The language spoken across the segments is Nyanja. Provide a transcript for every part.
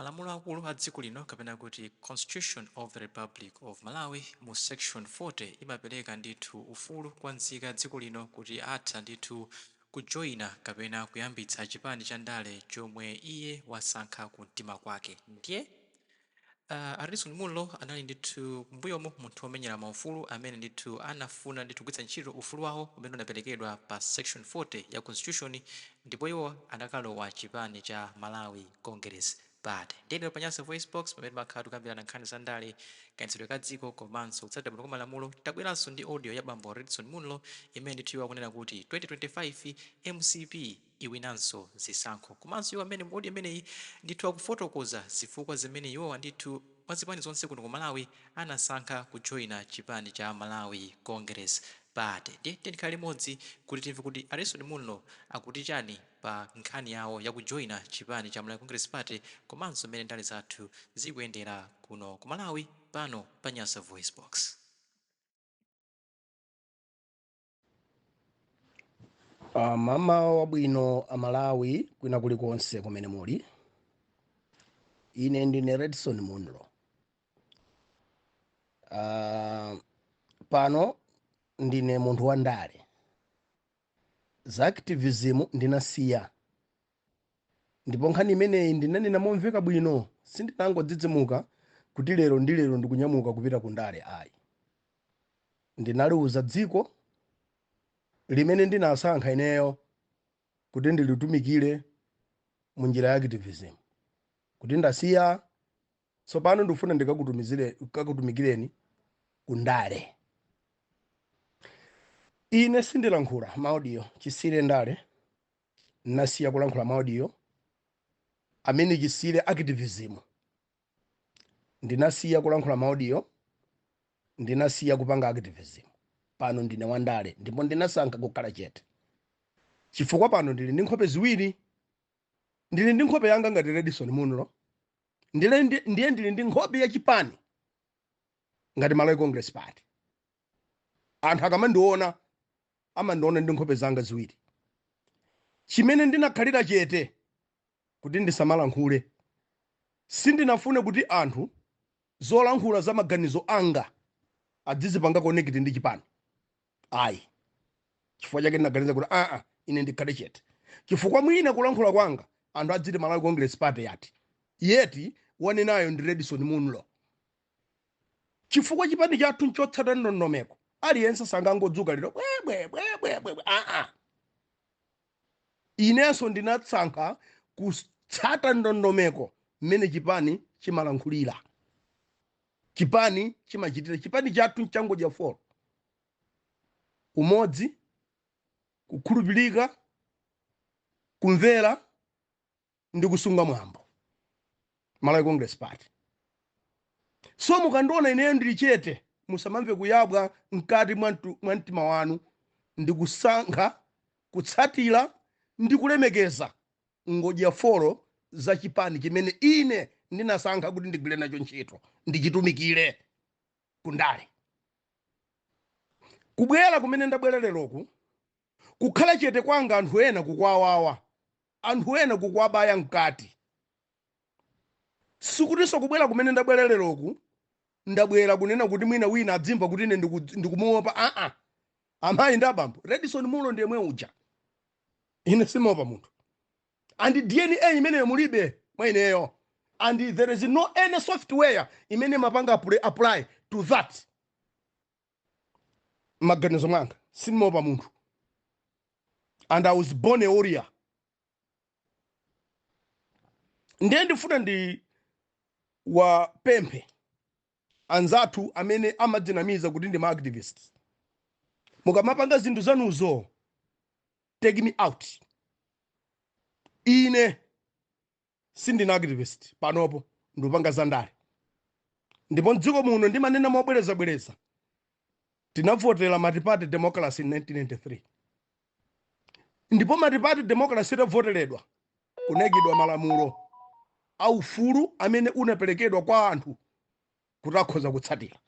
Malamulo akulu a dziko lino kapena kuti Constitution of the Republic of Malawi mu section 40 imapereka ndithu ufulu kwa nzika ya dziko lino kuti atha ndithu kujoyina kapena kuyambitsa chipani cha ndale chomwe iye wasankha ku mtima kwake. Ndiye Harrison Mulo anali ndithu mbuyomo munthu womenyera maufulu amene ndithu anafuna ndithu kugwiritsa ntchito ufulu wawo umene unaperekedwa pa section 40 ya constitution, ndipo iwo adakalowa chipani cha Malawi Congress Party. Ndiyeno panyanso voice box pamene makhala tukambirana nkhani za ndale, kayendetsedwe ka dziko komanso kutsatira bwino kwa malamulo. Tabweranso ndi audio ya bambo Harrison Mulo imene ndithu iwo akunena kuti 2025 MCP iwinanso zisankho, komanso iwo amene audio imeneyi ndithu akufotokoza zifukwa zimene iwowa ndithu mazipani zonse kuno ku Malawi anasankha kujoyina chipani cha Malawi Congress Party. Ndiye tikhale limodzi kuti timve kuti Harrison Mulo akuti chani pa nkhani yawo ya kujoyina chipani cha Malawi Congress Party, komanso mmene ndale zathu zikuyendera kuno ku Malawi pano pa Nyasa Voice Box. Mama wabwino Amalawi kwina kulikonse kumene muli, ine ndine Harrison Mulo. Pano ndine munthu wa ndale, za activism ndinasiya, ndipo nkhani imeneyi ndinanena momveka bwino, sindinangodzidzimuka kuti lero ndi lero ndikunyamuka kupita ku ndale ayi. Ndinaliuza dziko limene ndinasankha ineyo kuti ndilitumikire mu njira ya activism, kuti ndasiya tsopano ndikufuna ndikakutumikireni ku ndale. Ine sindilankhula maudio chisire ndale, nasiya kulankhula maudio amene chisire activism. Ndinasiya kulankhula maudio, ndinasiya kupanga activism. Pano ndine wandale ndipo ndinasankha kukhala chete, chifukwa pano ndili ndi nkhope ziwiri. Ndili ndi nkhope yanga ngati Harrison Mulo, ndiye ndili ndi nkhope ya chipani ngati Malawi Congress Party. Anthu akamandiona amandiona ndi nkhope zanga ziwiri. Chimene ndinakhalira chete kuti ndisamalankhule, sindinafune kuti anthu zolankhula za maganizo anga adzizipanga connect ndi chipani ayi. Chifukwa chake ndinaganiza kuti ine ndikhale chete, chifukwa mwina kulankhula kwanga anthu adziti Malawi Congress Party yeti wanenayo ndi Harrison Mulo. Chifukwa chipani chathu nchotsata ndondomeko, aliyense sangangodzuka lero bwe. Inenso ndinasankha kutsata ndondomeko mmene chipani chimalankhulira, chipani chimachitira. Chipani chathu nchangodya folo: umodzi, kukhulupirika, kumvera ndi kusunga mwambo. Malawi Congress Party. So mukandiona ineyo ndili chete, musamamve kuyabwa mkati mwa mtima wanu. Ndikusankha kutsatira ndi kulemekeza ngodya folo za chipani chimene ine ndinasankha kuti ndigwire nacho ntchito, ndichitumikire ku ndale. Kubwera kumene ndabwera leroku, kukhala chete kwanga anthu ena kukwawawa, anthu ena kukwabaya mkati. Sikutinso kubwera kumene ndabwera leroku ndabwera kunena kuti mwina wina adzimva kuti ine ndikumuopa. Amayi ndi abambo, Harrison Mulo ndiye mwe uja, ine simuopa munthu. And DNA imeneyo mulibe mwa ineyo, and there is no any software imene mapanga apply to that. Maganizo mwanga simuopa munthu, and I was born a warrior. Ndiye ndifuna ndi wa pemphe anzathu amene amadzinamiza kuti ndi ma activists. Mukamapanga zinthu zanuzo, take me out. Ine sindina activist panopo, ndipanga za ndale. Ndipo mdziko muno ndimanena mobwereza tinavotera multi-party democracy in 1993. Ndipo multi-party democracy itavoteredwa kunegidwa malamulo aufulu amene unaperekedwa kwa anthu kuti akhoza kutsatira.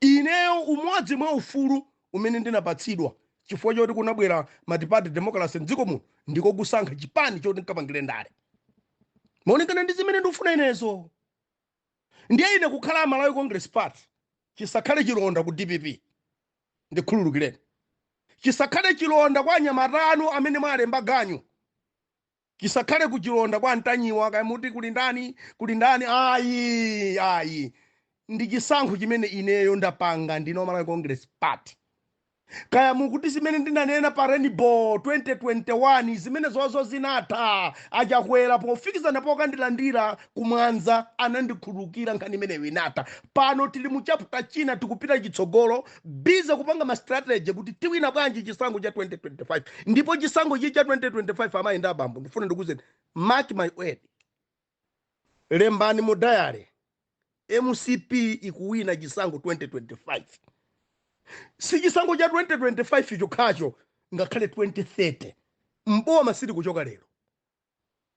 Ineyo umodzi mwa ufulu umene ndinapatsidwa chifukwa choti kunabwera multi-party democracy mdziko muno ndiko kusankha chipani choti nkapangire ndale. maonekana ndi zimene ndikufuna inezo. Ndiye ine kukhala Malawi Congress Party chisakhale chilonda ku DPP ndikhululukireni, chisakhale chilonda kwa anyamata anu amene mwalemba ganyu, chisakhale kuchilonda kwa Ntanyiwa kamuti kuli ndani ayi ndi chisankho chimene ineyo ndapanga ndino Malawi Congress Party. Kaya mukuti zimene ndinanena pa Rainbow 2021 zimene zozo zinatha achakwera pofikizana pokandilandira kumwanza anandikhululukira nkhani imeneyo inatha. Pano tili mu chapter china tikupita chitsogolo bize kupanga ma strategy kuti tiwina bwanji chisankho cha 2025. Ndipo chisankho cha 2025 amayenda abambo ndifuna ndikuzeni mark my word, lembani mu diary MCP ikuwina chisankho 2025. Si chisankho cha 2025 chokhacho ngakhale 2030 mboma sili kuchoka lero.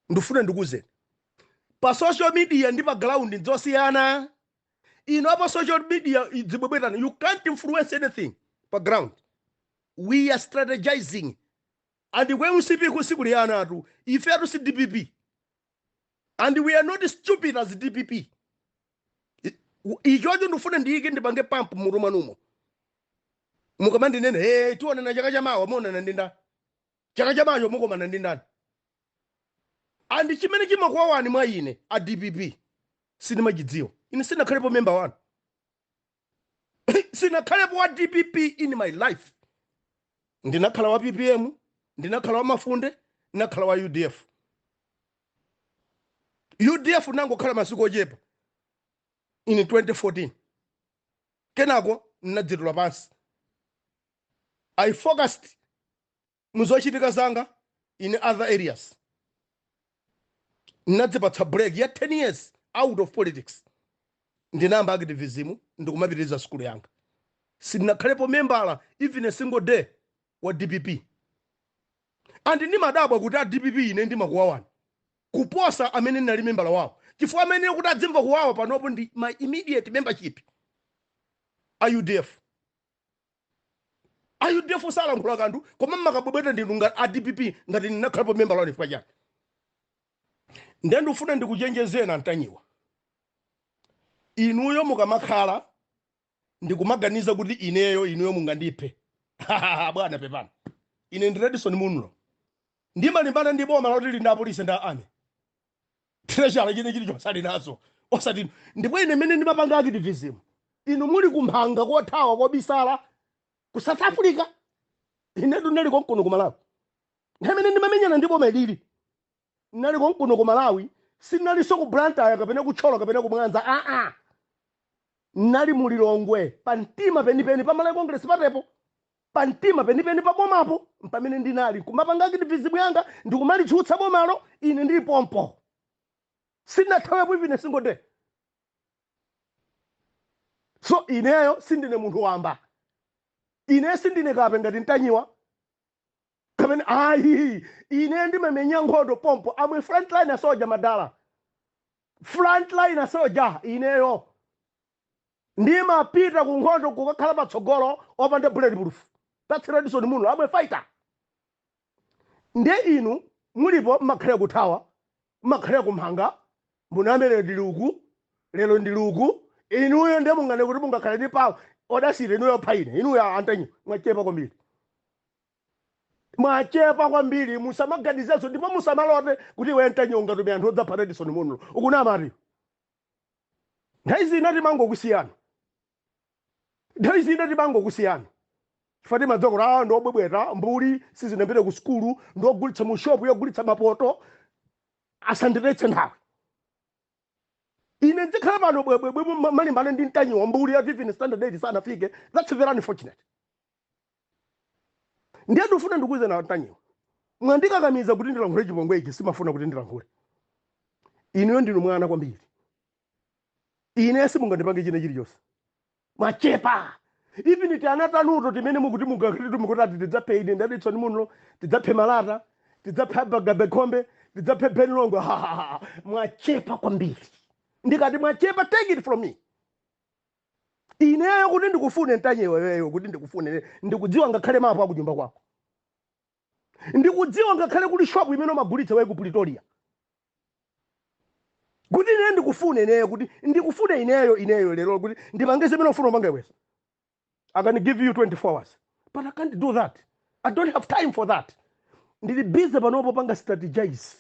Ndifuna ndikuzeni pa social media ndi pa ground nzosiyana. Ino pa social media idzibwebwetana, you can't influence anything pa ground. We are strategizing and when MCP kusikuli anatu ife atu si DPP and we are not stupid as DPP. Ichocho ndifuna ndiyike ndipange pump murumanumo mukamandi nene tione na chaka chamawa mona na ndinda chaka chamacho mukomana ndindani andi chimene chimakwawani mwa ine a DPP sinimachidziwa. Ine sinakhalepo member wanu, sinakhalepo wa DPP in my life. Ndinakhala wa PPM, ndinakhala wa Mafunde, ndinakhala wa UDF. UDF nango khala masiku ochepa in 2014 kenako ndinadzidula pansi. I focused muzochitika zanga in other areas. Ndinadzipatsa break ya 10 years out of politics. Ndinamba activism ndikumapitiriza school yanga. Sinakhalepo membala even a single day wa DPP. And ndimadabwa kuti a DPP ine ndimakuwawani kuposa amene ndinali membala wawo. Chifukwa amene kuti adzimva kuwawa panopo ndi my immediate membership a UDF. UDF sala nkhula kandu koma makabwebweta ndinu ngati a DPP ngati ndinakhalepo membala wani fanya. Ndiye ndifuna ndikuchenjezena Ntanyiwa. Inuyo mukamakhala ndikumaganiza kuti inuyo mungandiphe. Bwana pepana. Ine ndi Redison Munulo. Ndimalimbana ndi boma loti linda police nda ame. Treasure chine chili chosali nazo. Osati ndipo ine mene ndimapanga activism. Inu muli kumphanga kothawa kobisala ku South Africa. Ine ndinali konkuno ku Malawi. Ndamene ndimamenyana ndi boma lili. Ndinali konkuno ku Malawi, sinali so ku Blantyre kapena kuchola kapena kumwanza. Nali mulilongwe pantima penipeni pa Malawi Congress patepo. Pantima penipeni pa bomapo mpamene ndinali kumapanga activism yanga ndikumalichutsa bomalo ine ndili pompo. Sinathawepo even a single day. So ineyo sindine munthu wamba. Ine sindine kape ngati Ntanyiwa. Kapena ine ndimamenya nkhondo pompo. Amwe frontline soldier madala. Frontline soldier ineyo. Ndimapita ku nkhondo kukakhala patsogolo opanda bulletproof. That's Redison Munulo. I'm a fighter. Ndiye inu mulipo makhale kuthawa, makhale kumhanga, munamere ndiluku, lelo ndiluku, inuyo ndiye mungane kuti mungakhale ndi pawo, odasire inuyo paine, inuyo Antanyiwa, mwachepa kwambiri. Mwachepa kwambiri, musamaganizeso, ndipo musamalote kuti iwe Antanyiwa ngatume anthu odza pa Redison Munulo. Ukunama ati. Ndaizi inati mango kusiyana. Ndaizi inati mango kusiyana. Fati madzokora ndobwebwera mbuli sizinapita ku skulu ndogulitsa mu shop yogulitsa mapoto asandiletse nthawi. Ine ndikhala pano bwebwe malimbana ndi Ntanyiwa mbuli ya even standard 8 sanafike. That's very unfortunate. Ndiye ndifuna ndikuze na Ntanyiwa. Mwandikakamiza kuti ndilankhule chipongwe ichi simafuna kuti ndilankhule. Ineyo ndinu mwana kwambiri. Ine simungandipange china chilichonse. Mwachepa. Even iti anatanuto timene mukuti mugakiritu mukuti ati tidzaphe ine ndi Redison Munulo, tidzaphe Malata, tidzaphe Gabekhombe, tidzaphe Benilongo. Mwachepa kwambiri. Ndikati mwachepa, take it from me. Ineyo kuti ndikufune Ntanyiwa wewe kuti ndikufune ndikudziwa ngakhale mapo akunyumba kwako. Ndikudziwa ngakhale kuli shop imene magulitsa wewe ku Pretoria. kuti ine ndikufune ineyo kuti ndikufune ineyo lero kuti ndipange zimene ufuna upange wesa. I can give you 24 hours, but I can't do that. I don't have time for that. Ndili busy panopo panga strategize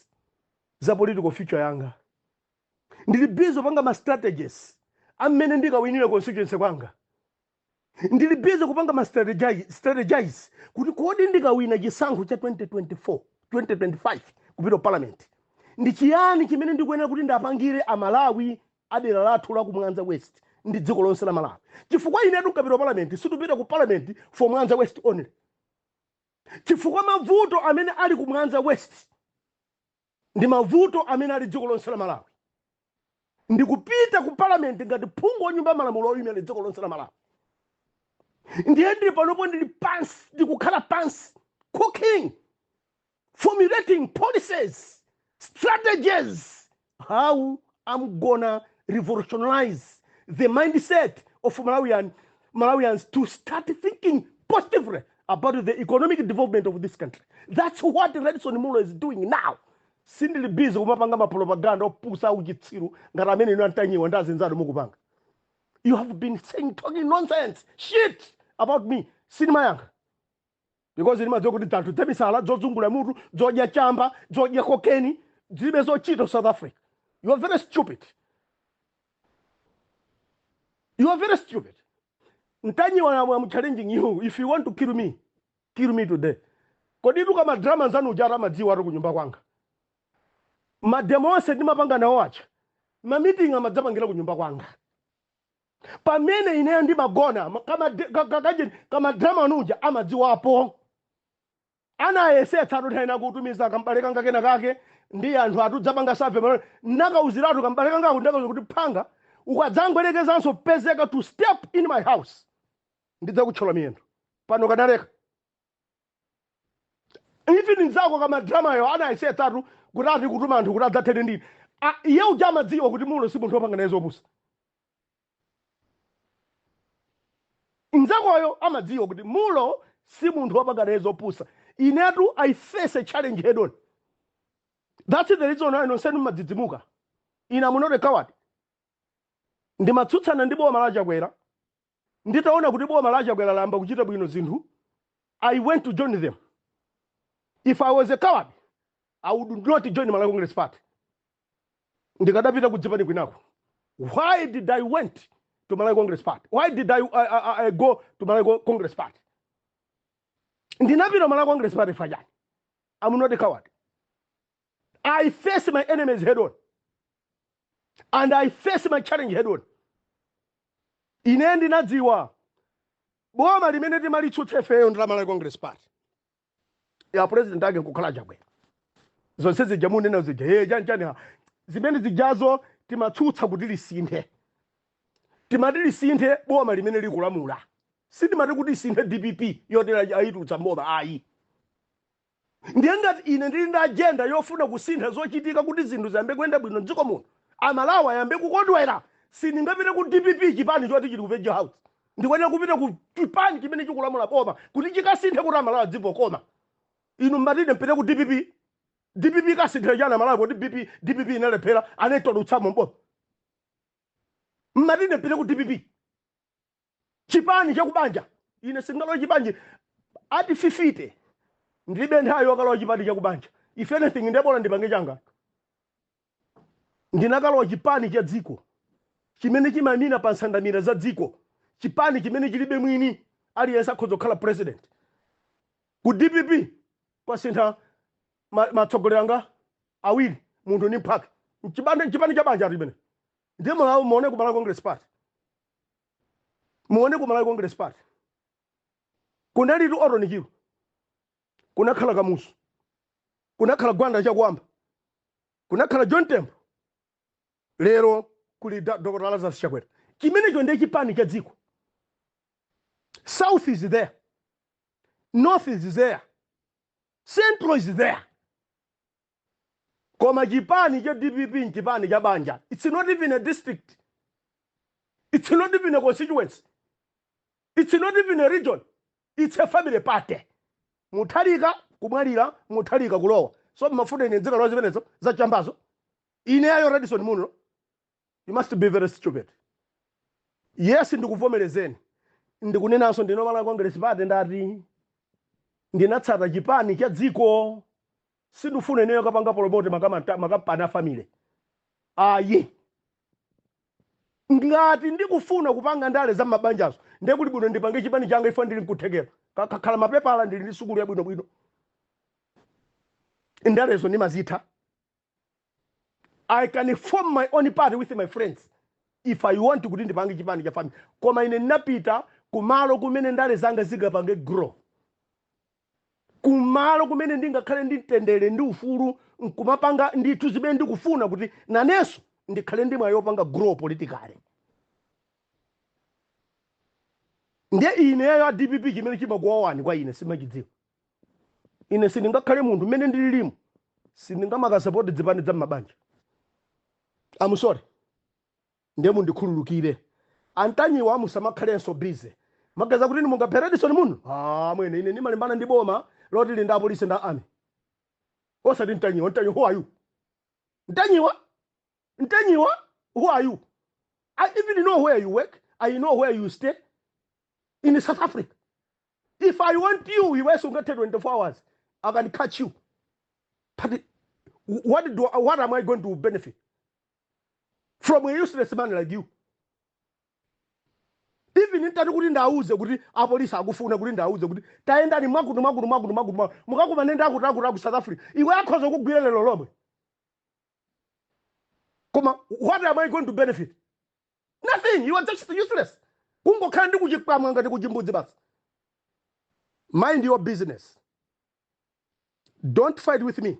za political future yanga. Ndili busy panga ma strategies amene ndikawinire constituency kwanga. Ndili busy kupanga ma strategize kuti kodi ndikawina chisankho cha 2025 kupita parliament. Ndi chiyani chimene ndikuyenera kuti ndapangire amalawi adera lathu la ku Mwanza West ndi dziko lonse la Malawi. Chifukwa ine tukapita parliament situpita ku parliament for Mwanza West only. Chifukwa mavuto amene ali ku Mwanza West ndi mavuto amene ali dziko lonse la Malawi. Ndikupita ku parliament ngati phungu wa nyumba malamulo oyimira dziko lonse la Malawi. Ndiye ndili panopo ndili pansi ndikukhala pansi cooking, formulating policies, strategies, how I'm gonna revolutionize the mindset of Malawians to start thinking positively about the economic development of this country. That's what Redson Mulo is doing now. Sindili busy kumapanga mapropaganda opusa uchitsiru ngati amene ino antanyiwa ndazinzalo mukupanga. You have been talking nonsense, shit about me. Sinima yanga. Because inima zokuti tatu temisala, zozungula mutu, zodya chamba, zodya kokeni, zibe zochito South Africa. You are very stupid. You are very stupid. Ntanyiwa I'm challenging you. If you want to kill me today. Kodi duka madrama nzanu ujara madziwa ro kunyumba kwanga. Mademo sedi mapanga na wacha. Ma meeting amadzapangira kunyumba kwanga. Pamene ine ndi magona kama drama nuja amadziwapo. Ana yesetsa atutaina kutumiza kambale kanga kena kake ndi anthu atudzapanga save nakauziratu kambale kanga kundaka kuti phanga ukadzangwerekezanso pezeka to step in my house ndidza kuchola miyendo pano kadaleka. Even nzako kama drama yo ana yesetsa kuti kutuma anthu kuti adzathete ndini. Iye ujama dziwa kuti Mulo si munthu wopanga naye zopusa. Nzakoyo amadziwa kuti Mulo si munthu wopanga naye zopusa. Inetu I face a challenge head on. That's the reason why I don't send madzidzimuka. Ina munore coward. Ndimatsutsana ndi boma la Chakwera. Nditaona kuti boma la Chakwera lamba kuchita bwino zinthu, I went to join them. If I was a coward, I would not join Malawi Congress Party. Ndikadapita kudzipani kwinako. Why did I went to Malawi Congress Party? Why did I go to Malawi Congress Party? Ndinapita Malawi Congress Party fajani. I'm not a coward. I face my enemies head on. And I face my challenge head on. Ine ndinadziwa boma limene timalitsutsa ifeyo ndi la Malawi Congress Party. Ya president ake kukhala Chakwera. Zonse zijamu nena zija janjani zimene zijazo timatsutsa kuti lisinthe. Timati lisinthe boma limene likulamula. Sitimati kuti lisinthe DPP yotera ayitutsa mboma ayi. Ndiye ngati ine ndili ndi agenda yofuna kusintha zochitika kuti zinthu ziyambe kuyenda bwino m'dziko muno. Amalawi ayambe kukondwera. Sindingapite ku DPP chipani choti chili ku Veggie House. Ndikwenera kupita ku chipani chimene chikulamula boma kuti chikasinthe kuti Amalawi adzipo koma. Inu mbatine mpite ku DPP. DPP kasinthe jana Amalawi kuti DPP inalephera anetolutsa mboma. Mbatine mpite ku DPP. Chipani chakubanja. Ine singalo chipani ati fifite. Ndilibe nthawi yokalowa chipani chakubanja. If anything ndebola ndipange changa. Ndinakalowa chipani cha dziko. Chimene chimamina pa nsandamira za dziko. Chipani chimene chilibe mwini aliyense akhoza kukhala president. Ku DPP kwasintha matsogolero anga awiri munthu ni mphaka. Chipani cha banja limene. Ndiye muone ku Malawi Congress Party. Muone ku Malawi Congress Party. Kunali tu oronikiro. Kunakhala Kamusu. Kunakhala Gwanda chakwamba. Kunakhala John Temple. Lero kuli Dr. Lazarus Chakwera. Chimene ndiye chipani cha dziko. South is there. North is there. Central is there. Koma chipani cha DPP chipani cha banja. It's not even a district. It's not even a constituency. It's not even a region. It's a family party. Mutalika kumwalira, mutalika kulowa. So mafuna ine nzika lozi venezo za chambazo. Ine ayo Redson Mulo You must be very stupid. Yes, ndikuvomerezeni. Ndikunenanso ndinomala Congress Party ndati ndinatsata chipani cha dziko sindufune neyo kapanga promote makapana family. Ayi. Ngati ndikufuna kupanga ndale za mabanjazo ndekuli bwino ndipange chipani changa ifo ndili nkuthekera. Kakhala mapepala ndili ndi sukulu yabwino bwino. Ndalezo ni mazitha. I can form my own party with my friends if I want kuti ndipange chipani cha family. Koma ine napita kumalo kumene ndale zanga zigapange grow. Kumalo kumene ndingakhale nditendere ndi ufulu nkumapanga ndithu zimene ndikufuna kuti naneso ndikhale ndi mwayi wopanga grow politically. Ndiye ineyo a DPP chimene chimagwawani kwa ine simachidziwa. Ine sindingakhale munthu mmene ndililimu sindingamakasapoti zipani za mabanja. I'm sorry. Ndiye mundikhululukire. Antanyiwa musamakhalenso busy. Magaza kuti mungaperedison muno. Mwene ine nimalimbana ndi boma loti linda police nda army. Osati Ntanyiwa, who are you? Ntanyiwa, who are you? I even know where you work. I know where you stay. In South Africa. If I want you, you also get 24 hours. I can catch you. But what am I going to benefit from a useless man like you? Even intatu kuti ndauze kuti apolisi akufuna kuti ndauze kuti taenda ni magudu mukakumanenda akutakuta ku South Africa. Iwe akhoza kugwira lelo lomwe. Koma what am I going to benefit? Nothing. You are just useless. Kungokhala ndi kuchikwamwa ngati kuchimbudzi basi. Mind your business. Don't fight with me.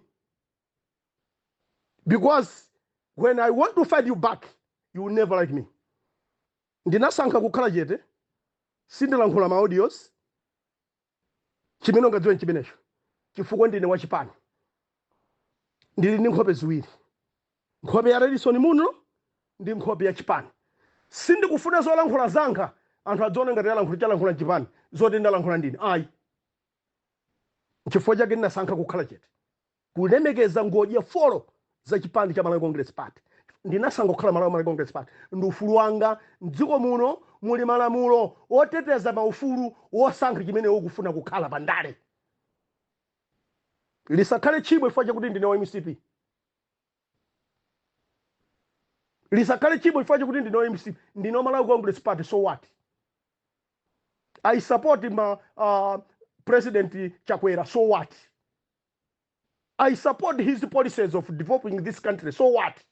Because when I want to fight you back, you will never like me. Ndinasankha kukhala chete. Sindilankhula ma audios. Chimene ungadziwe chimenecho. Chifukwa ndine wachipani. Ndili ndi nkhope ziwiri. Nkhope ya Redison muno ndi nkhope ya chipani. Sindikufuna zolankhula zanga anthu adzione ngati yalankhula chipani zoti ndalankhula ndine. Ayi. Chifukwa chake ndinasankha kukhala chete. Kulemekeza ngodya folo za chipani cha Malawi Congress Party. Ndinasankha kukhala Malawi Congress Party. Ndi ufulu wanga m'dziko muno muli malamulo oteteza maufulu wosankha chimene ukufuna kukhala pandale. Lisakhale chibwe chifukwa chakuti ndine wa MCP. Lisakhale chibwe chifukwa chakuti ndine wa MCP. Ndine Malawi Congress Party, so what? I support President Chakwera, so what? I support his policies of developing this country, so what?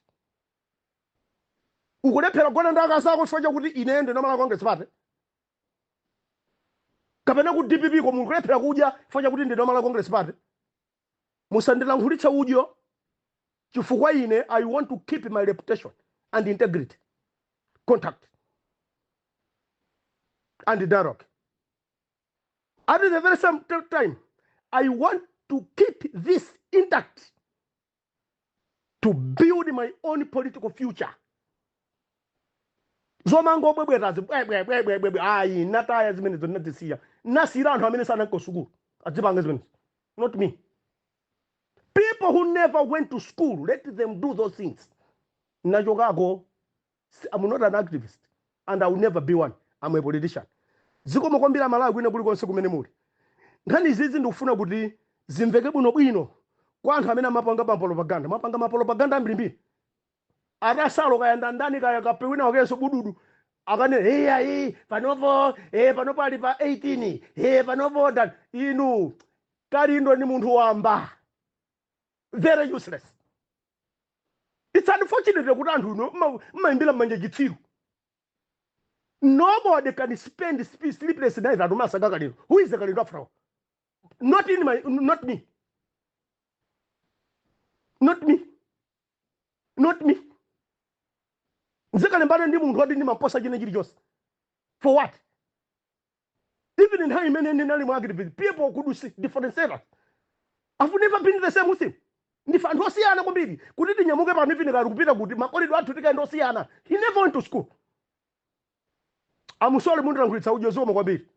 Ukulephera gona ndaka sako chifukwa chakuti ine ndine Malawi Congress Party. Kapena ku DPP ko mukulephera kudya chifukwa chakuti ndine Malawi Congress Party. Musandilankhulitsa udyo chifukwa ine I want to keep my reputation and integrity, contact, and dialogue. At the very same time, I want to keep this intact to build my own political future. Zomango bwebwerazi bwebwebwebwe ayi nataya zimene zonatisiya nasira anthu amene sananko school adzipanga zimene. Not me. People who never went to school, let them do those things. Najogako, I'm not an activist and I will never be one. I'm a politician. Ziko mokombira Malawi kwina kuli konse kumene muli. Ngani zizi ndikufuna kuti zimveke bwino bwino kwa anthu amene amapanga mapropaganda ambirimbiri. Atasalo kayanda ndani kaya kapewina wakenso bududu akane panopo ali pa 18 panopo dan inu kalindo ni munthu wamba. Very useless. It's unfortunate kuti anthu mmayimbira mmanja chitsiru. Nobody can spend sleepless nights at Masaka Kalino. Who is the Kalino from? Not me. Nzekale ndi munthu adi ndi maposa chine chili chonse. For what? Even in how many activities, people could do different service. I've never been the same with him. Ndifa ndosiyana kwambiri kuti tinyamuke pano ifinira kupita kuti makolidwe athu tikaendosiyana. He never went to school. I'm sorry mundu lankulitsa ujo zoma kwambiri.